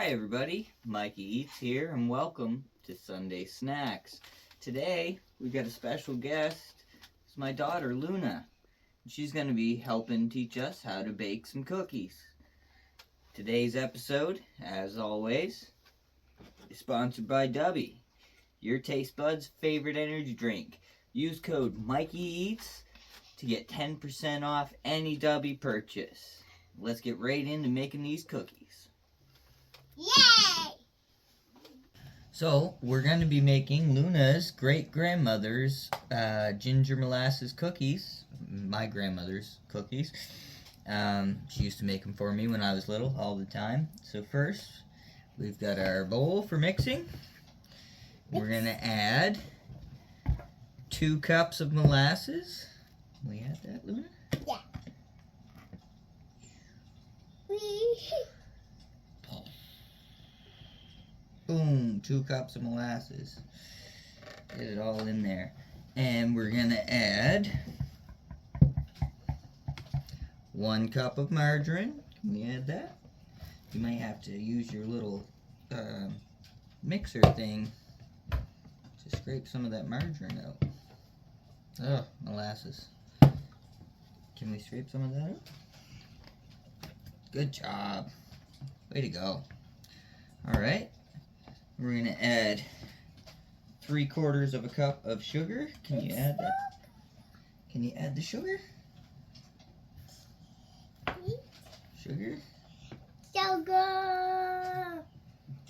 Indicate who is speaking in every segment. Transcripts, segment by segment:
Speaker 1: Hi everybody, Mikey Eats here and welcome to Sunday Snacks. Today we've got a special guest. It's my daughter Luna. She's going to be helping teach us how to bake some cookies. Today's episode, as always, is sponsored by Dubby, your taste buds' favorite energy drink. Use code Mikey Eats to get 10% off any Dubby purchase. Let's get right into making these cookies.
Speaker 2: Yay!
Speaker 1: So, we're going to be making Luna's great-grandmother's ginger molasses cookies. My grandmother's cookies. She used to make them for me when I was little all the time. So first, we've got our bowl for mixing. We're going to add 2 cups of molasses. Can we add that, Luna?
Speaker 2: Yeah.
Speaker 1: Boom, 2 cups of molasses. Get it all in there. And we're going to add 1 cup of margarine. Can we add that? You might have to use your little mixer thing to scrape some of that margarine out. Oh, molasses. Can we scrape some of that out? Good job. Way to go. Alright. We're going to add 3/4 of a cup of sugar. Can you add that? Can you add the sugar? Sugar.
Speaker 2: Sugar.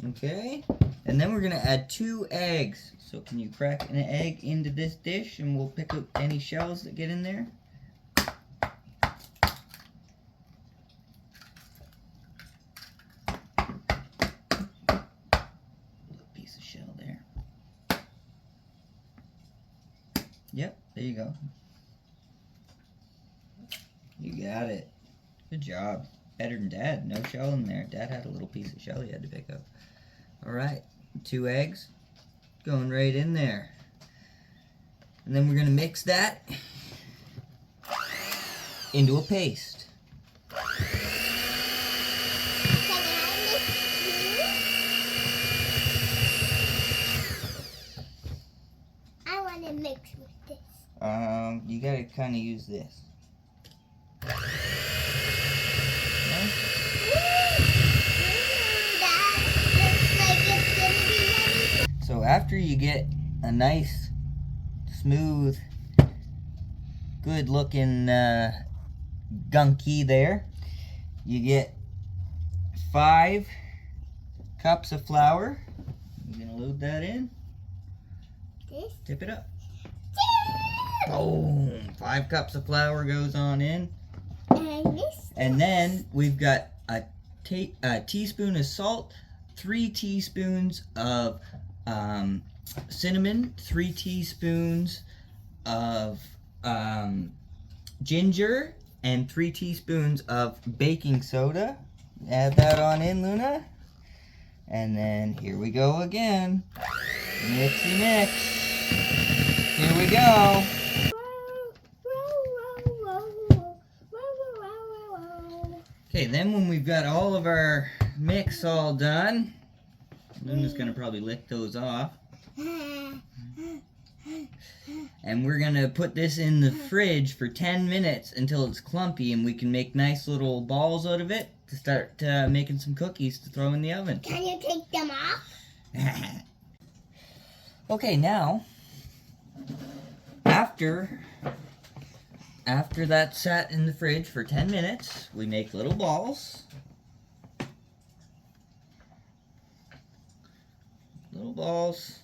Speaker 1: Okay. And then we're going to add 2 eggs. So can you crack an egg into this dish and we'll pick up any shells that get in there? Yep, there you go. You got it. Good job. Better than Dad. No shell in there. Dad had a little piece of shell he had to pick up. Alright, 2 eggs going right in there. And then we're going to mix that into a paste.
Speaker 2: Mix with this.
Speaker 1: You gotta kind of use this. So after you get a nice, smooth, good looking gunky there, you get 5 cups of flour. You're gonna load that in.
Speaker 2: This?
Speaker 1: Tip it up. Boom! 5 cups of flour goes on in.
Speaker 2: And this.
Speaker 1: And then we've got a teaspoon of salt, 3 teaspoons of cinnamon, 3 teaspoons of ginger, and 3 teaspoons of baking soda. Add that on in, Luna. And then here we go again. Mixy mix. Here we go. Okay, then when we've got all of our mix all done, Luna's gonna probably lick those off. And we're gonna put this in the fridge for 10 minutes until it's clumpy and we can make nice little balls out of it to start making some cookies to throw in the oven.
Speaker 2: Can you take them off?
Speaker 1: Okay, now, after that's sat in the fridge for 10 minutes, we make little balls. Little balls.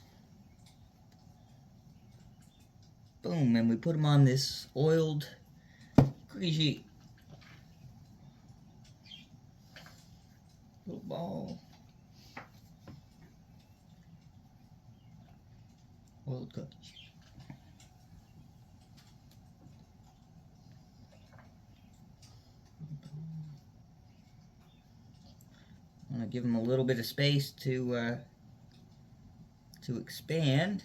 Speaker 1: Boom, and we put them on this oiled cookie sheet. Little ball. Oiled cookie sheet. I'm going to give them a little bit of space to expand.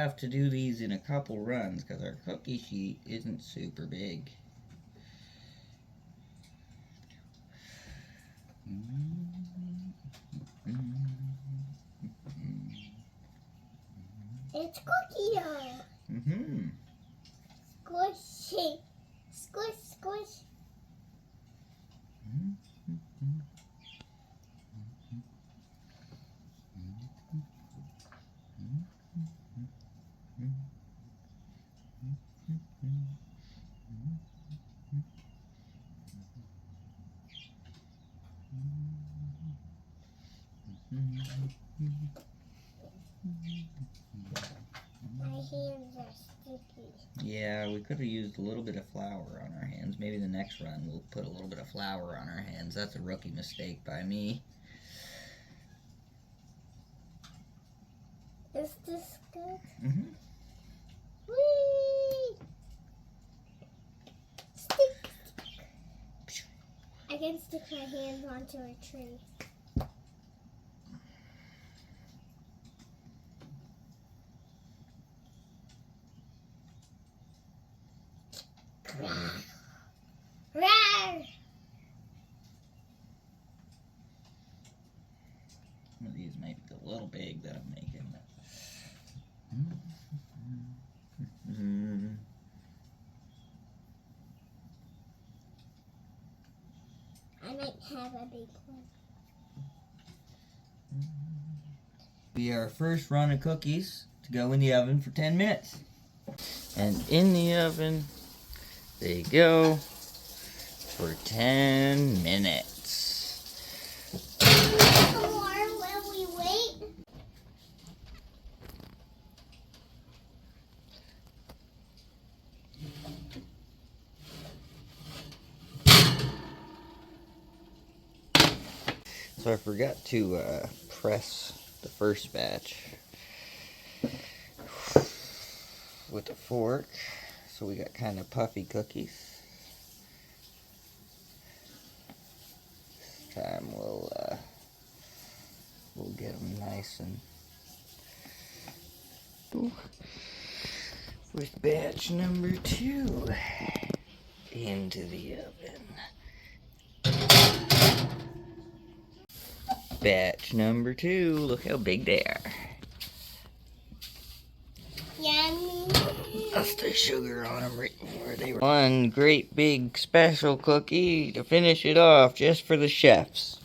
Speaker 1: have to do these in a couple runs because our cookie sheet isn't super big.
Speaker 2: It's cookie dough.
Speaker 1: Mm-hmm.
Speaker 2: Squishy. Squish, squish. My hands are sticky.
Speaker 1: Yeah, we could have used a little bit of flour on our hands. Maybe the next run we'll put a little bit of flour on our hands. That's a rookie mistake by me.
Speaker 2: Is this good?
Speaker 1: Mm-hmm.
Speaker 2: Whee! Stick, stick. I can stick my hands onto a tree. Rawr!
Speaker 1: These might be a little big that I'm making.
Speaker 2: I might have a big one.
Speaker 1: Be our first run of cookies to go in the oven for 10 minutes. And in the oven they go for 10 minutes.
Speaker 2: More while we wait.
Speaker 1: So I forgot to press the first batch with a fork, so we got kind of puffy cookies. This time we'll get them nice and with batch number 2 into the oven. Batch number 2, look how big they are.
Speaker 2: Yummy.
Speaker 1: That's the sugar on them right where they were. One great big special cookie to finish it off just for the chefs.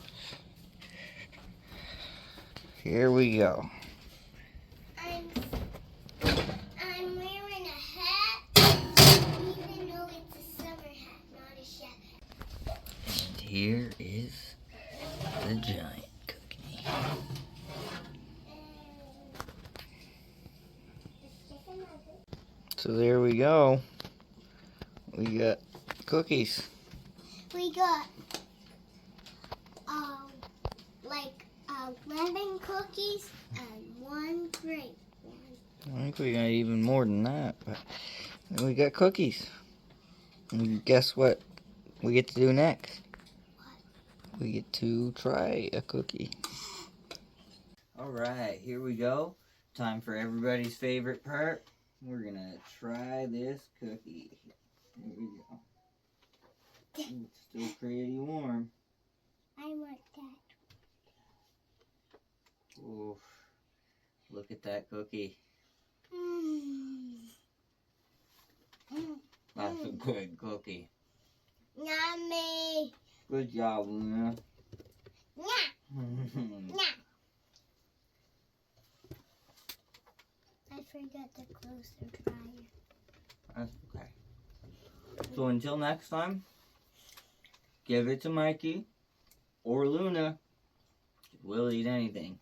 Speaker 1: Here we go.
Speaker 2: I'm wearing a hat, even though it's a summer hat, not a chef hat.
Speaker 1: And here is the giant cookie. So there we go. We got cookies.
Speaker 2: We got like 11 cookies and one grape one.
Speaker 1: I think we got even more than that, but we got cookies. And guess what we get to do next?
Speaker 2: What?
Speaker 1: We get to try a cookie. Alright, here we go. Time for everybody's favorite part. We're gonna try this cookie. Here we go. It's still pretty warm.
Speaker 2: I want that.
Speaker 1: Oof. Look at that cookie. That's a good cookie.
Speaker 2: Yummy.
Speaker 1: Good job, Luna.
Speaker 2: Yeah. Yeah. I forgot to close the dryer.
Speaker 1: That's okay. So until next time, give it to Mikey or Luna. We'll eat anything.